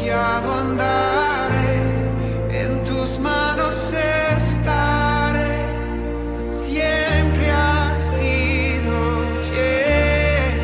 confiado andaré, en tus manos estaré, siempre has sido fiel.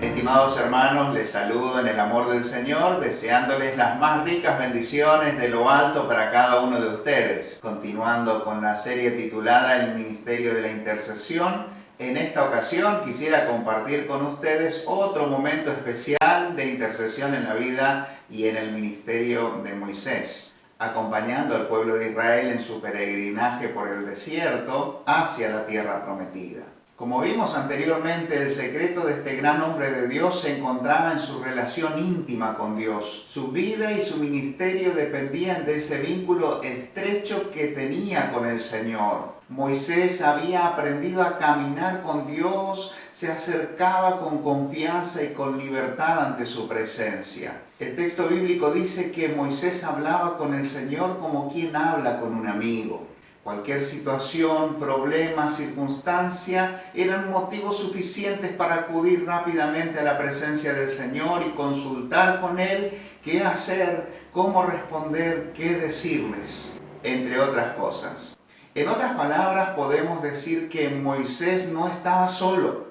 Estimados hermanos, les saludo en el amor del Señor, deseándoles las más ricas bendiciones de lo alto para cada uno de ustedes. Continuando con la serie titulada El Ministerio de la Intercesión, en esta ocasión quisiera compartir con ustedes otro momento especial de intercesión en la vida y en el ministerio de Moisés, acompañando al pueblo de Israel en su peregrinaje por el desierto hacia la tierra prometida. Como vimos anteriormente, el secreto de este gran hombre de Dios se encontraba en su relación íntima con Dios. Su vida y su ministerio dependían de ese vínculo estrecho que tenía con el Señor. Moisés había aprendido a caminar con Dios, se acercaba con confianza y con libertad ante su presencia. El texto bíblico dice que Moisés hablaba con el Señor como quien habla con un amigo. Cualquier situación, problema, circunstancia eran motivos suficientes para acudir rápidamente a la presencia del Señor y consultar con Él qué hacer, cómo responder, qué decirles, entre otras cosas. En otras palabras, podemos decir que Moisés no estaba solo.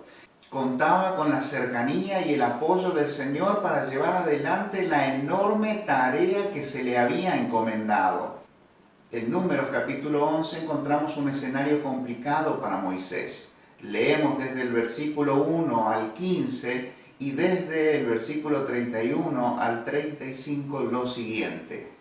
Contaba con la cercanía y el apoyo del Señor para llevar adelante la enorme tarea que se le había encomendado. En Números capítulo 11 encontramos un escenario complicado para Moisés. Leemos desde el versículo 1 al 15 y desde el versículo 31 al 35 lo siguiente.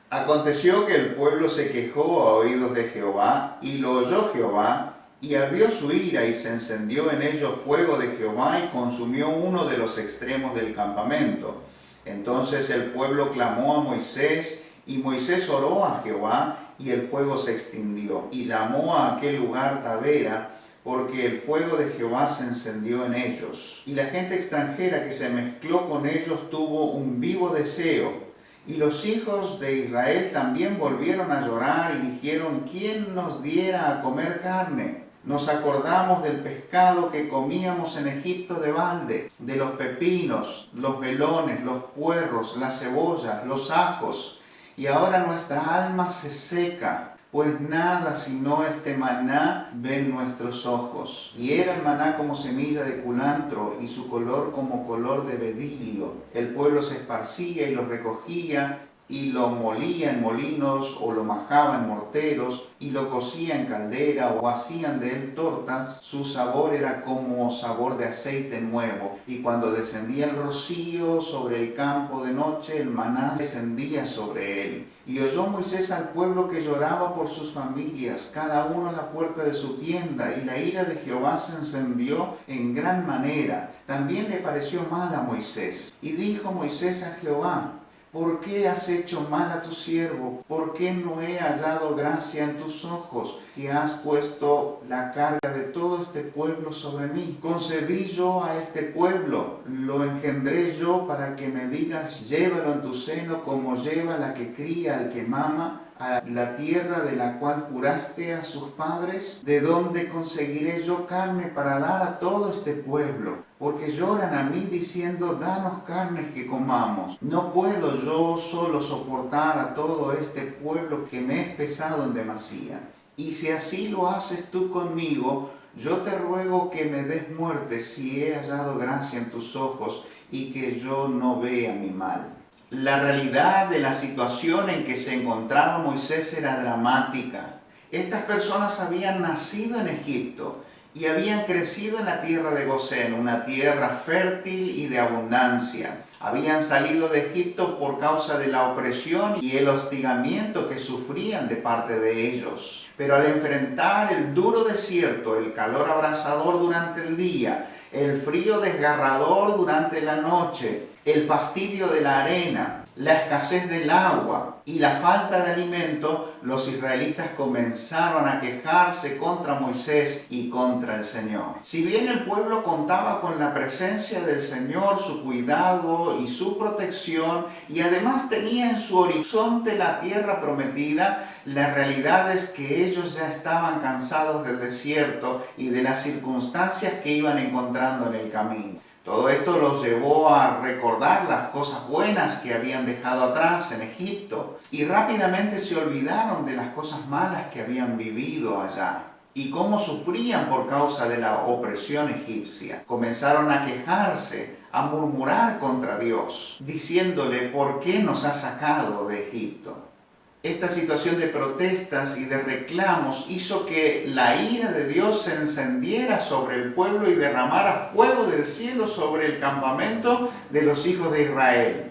Aconteció que el pueblo se quejó a oídos de Jehová, y lo oyó Jehová, y ardió su ira, y se encendió en ellos fuego de Jehová, y consumió uno de los extremos del campamento. Entonces el pueblo clamó a Moisés, y Moisés oró a Jehová, y el fuego se extinguió, y llamó a aquel lugar Tabera, porque el fuego de Jehová se encendió en ellos. Y la gente extranjera que se mezcló con ellos tuvo un vivo deseo. Y los hijos de Israel también volvieron a llorar y dijeron: ¿quién nos diera a comer carne? Nos acordamos del pescado que comíamos en Egipto de balde, de los pepinos, los melones, los puerros, las cebollas, los ajos. Y ahora nuestra alma se seca, pues nada sino este maná ven nuestros ojos. Y era el maná como semilla de culantro, y su color como color de bedilio. El pueblo se esparcía y lo recogía, y lo molía en molinos, o lo majaba en morteros, y lo cocía en caldera, o hacían de él tortas. Su sabor era como sabor de aceite nuevo, y cuando descendía el rocío sobre el campo de noche, el maná descendía sobre él. Y oyó Moisés al pueblo que lloraba por sus familias, cada uno a la puerta de su tienda, y la ira de Jehová se encendió en gran manera. También le pareció mal a Moisés. Y dijo Moisés a Jehová: ¿por qué has hecho mal a tu siervo? ¿Por qué no he hallado gracia en tus ojos, que has puesto la carga de todo este pueblo sobre mí? Concebí yo a este pueblo, lo engendré yo para que me digas: llévalo en tu seno como lleva la que cría al que mama, a la tierra de la cual juraste a sus padres. ¿De dónde conseguiré yo carne para dar a todo este pueblo? Porque lloran a mí diciendo: danos carnes que comamos. No puedo yo solo soportar a todo este pueblo que me es pesado en demasía. Y si así lo haces tú conmigo, yo te ruego que me des muerte si he hallado gracia en tus ojos, y que yo no vea mi mal. La realidad de la situación en que se encontraba Moisés era dramática. Estas personas habían nacido en Egipto y habían crecido en la tierra de Gosén, una tierra fértil y de abundancia. Habían salido de Egipto por causa de la opresión y el hostigamiento que sufrían de parte de ellos. Pero al enfrentar el duro desierto, el calor abrasador durante el día, el frío desgarrador durante la noche, el fastidio de la arena, la escasez del agua y la falta de alimento, los israelitas comenzaron a quejarse contra Moisés y contra el Señor. Si bien el pueblo contaba con la presencia del Señor, su cuidado y su protección, y además tenía en su horizonte la tierra prometida, la realidad es que ellos ya estaban cansados del desierto y de las circunstancias que iban encontrando en el camino. Todo esto los llevó a recordar las cosas buenas que habían dejado atrás en Egipto y rápidamente se olvidaron de las cosas malas que habían vivido allá y cómo sufrían por causa de la opresión egipcia. Comenzaron a quejarse, a murmurar contra Dios, diciéndole: ¿por qué nos has sacado de Egipto? Esta situación de protestas y de reclamos hizo que la ira de Dios se encendiera sobre el pueblo y derramara fuego del cielo sobre el campamento de los hijos de Israel.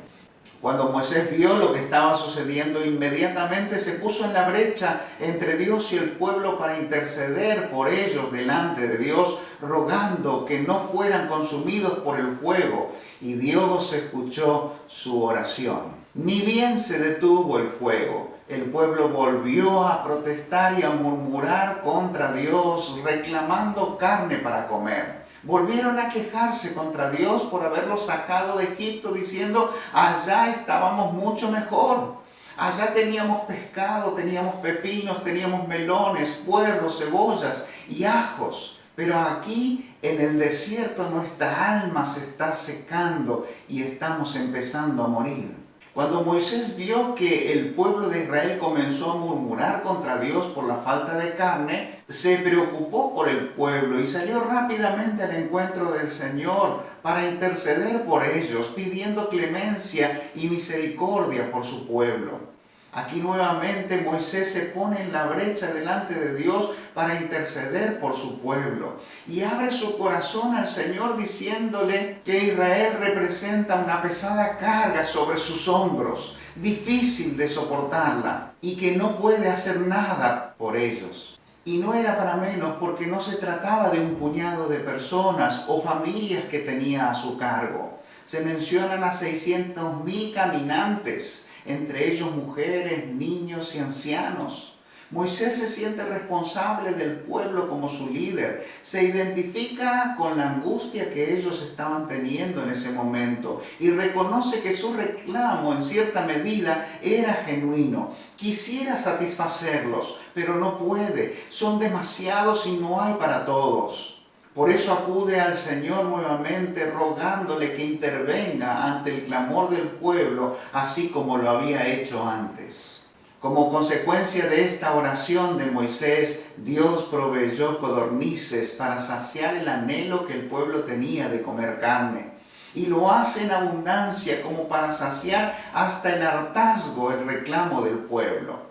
Cuando Moisés vio lo que estaba sucediendo, inmediatamente se puso en la brecha entre Dios y el pueblo para interceder por ellos delante de Dios, rogando que no fueran consumidos por el fuego. Y Dios escuchó su oración. Ni bien se detuvo el fuego, el pueblo volvió a protestar y a murmurar contra Dios, reclamando carne para comer. Volvieron a quejarse contra Dios por haberlos sacado de Egipto, diciendo: allá estábamos mucho mejor. Allá teníamos pescado, teníamos pepinos, teníamos melones, puerros, cebollas y ajos. Pero aquí en el desierto nuestra alma se está secando y estamos empezando a morir. Cuando Moisés vio que el pueblo de Israel comenzó a murmurar contra Dios por la falta de carne, se preocupó por el pueblo y salió rápidamente al encuentro del Señor para interceder por ellos, pidiendo clemencia y misericordia por su pueblo. Aquí nuevamente Moisés se pone en la brecha delante de Dios para interceder por su pueblo y abre su corazón al Señor diciéndole que Israel representa una pesada carga sobre sus hombros, difícil de soportarla y que no puede hacer nada por ellos. Y no era para menos, porque no se trataba de un puñado de personas o familias que tenía a su cargo. Se mencionan a 600.000 caminantes, entre ellos mujeres, niños y ancianos. Moisés se siente responsable del pueblo como su líder. Se identifica con la angustia que ellos estaban teniendo en ese momento y reconoce que su reclamo en cierta medida era genuino. Quisiera satisfacerlos, pero no puede. Son demasiados y no hay para todos. Por eso acude al Señor nuevamente rogándole que intervenga ante el clamor del pueblo, así como lo había hecho antes. Como consecuencia de esta oración de Moisés, Dios proveyó codornices para saciar el anhelo que el pueblo tenía de comer carne. Y lo hace en abundancia como para saciar hasta el hartazgo el reclamo del pueblo.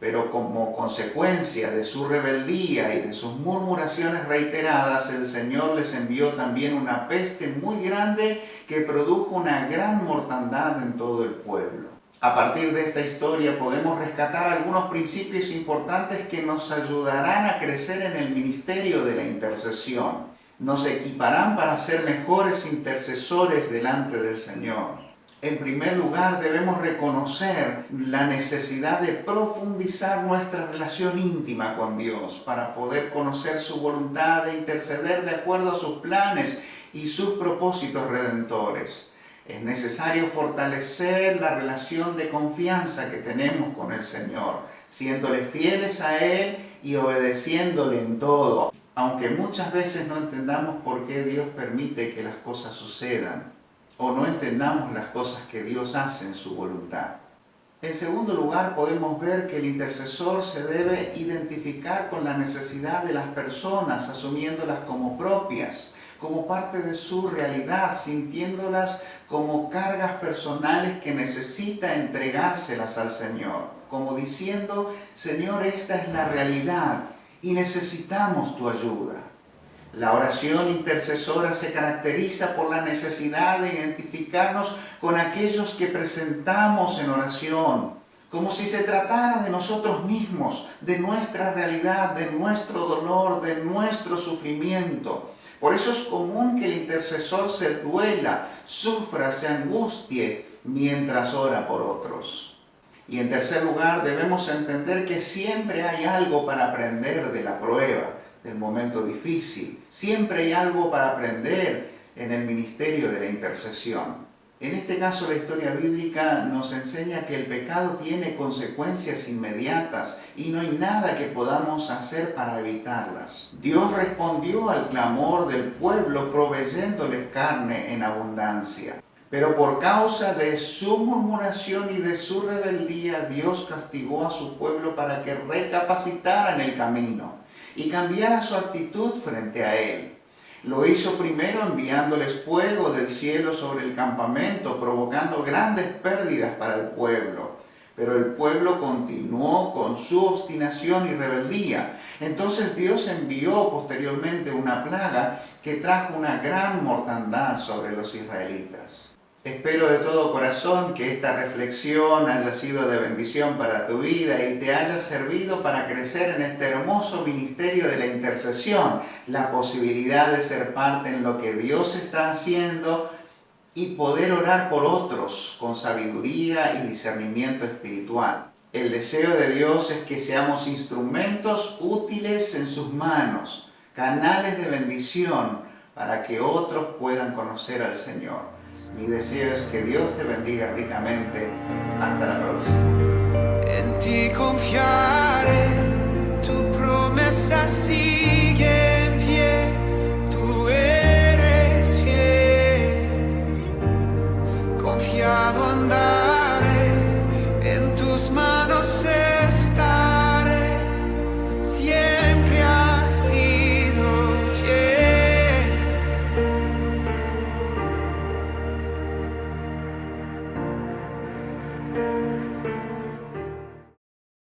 Pero como consecuencia de su rebeldía y de sus murmuraciones reiteradas, el Señor les envió también una peste muy grande que produjo una gran mortandad en todo el pueblo. A partir de esta historia podemos rescatar algunos principios importantes que nos ayudarán a crecer en el ministerio de la intercesión. Nos equiparán para ser mejores intercesores delante del Señor. En primer lugar, debemos reconocer la necesidad de profundizar nuestra relación íntima con Dios para poder conocer su voluntad e interceder de acuerdo a sus planes y sus propósitos redentores. Es necesario fortalecer la relación de confianza que tenemos con el Señor, siéndole fieles a Él y obedeciéndole en todo, aunque muchas veces no entendamos por qué Dios permite que las cosas sucedan, o no entendamos las cosas que Dios hace en su voluntad. En segundo lugar, podemos ver que el intercesor se debe identificar con la necesidad de las personas, asumiéndolas como propias, como parte de su realidad, sintiéndolas como cargas personales que necesita entregárselas al Señor, como diciendo: Señor, esta es la realidad y necesitamos tu ayuda. La oración intercesora se caracteriza por la necesidad de identificarnos con aquellos que presentamos en oración, como si se tratara de nosotros mismos, de nuestra realidad, de nuestro dolor, de nuestro sufrimiento. Por eso es común que el intercesor se duela, sufra, se angustie mientras ora por otros. Y en tercer lugar, debemos entender que siempre hay algo para aprender de la prueba, del momento difícil. Siempre hay algo para aprender en el ministerio de la intercesión. En este caso, la historia bíblica nos enseña que el pecado tiene consecuencias inmediatas y no hay nada que podamos hacer para evitarlas. Dios respondió al clamor del pueblo proveyéndoles carne en abundancia. Pero por causa de su murmuración y de su rebeldía, Dios castigó a su pueblo para que recapacitara en el camino y cambiara su actitud frente a él. Lo hizo primero enviándoles fuego del cielo sobre el campamento, provocando grandes pérdidas para el pueblo. Pero el pueblo continuó con su obstinación y rebeldía. Entonces Dios envió posteriormente una plaga que trajo una gran mortandad sobre los israelitas. Espero de todo corazón que esta reflexión haya sido de bendición para tu vida y te haya servido para crecer en este hermoso ministerio de la intercesión, la posibilidad de ser parte en lo que Dios está haciendo y poder orar por otros con sabiduría y discernimiento espiritual. El deseo de Dios es que seamos instrumentos útiles en sus manos, canales de bendición para que otros puedan conocer al Señor. Mi deseo es que Dios te bendiga ricamente. Hasta la próxima. En ti confiaré.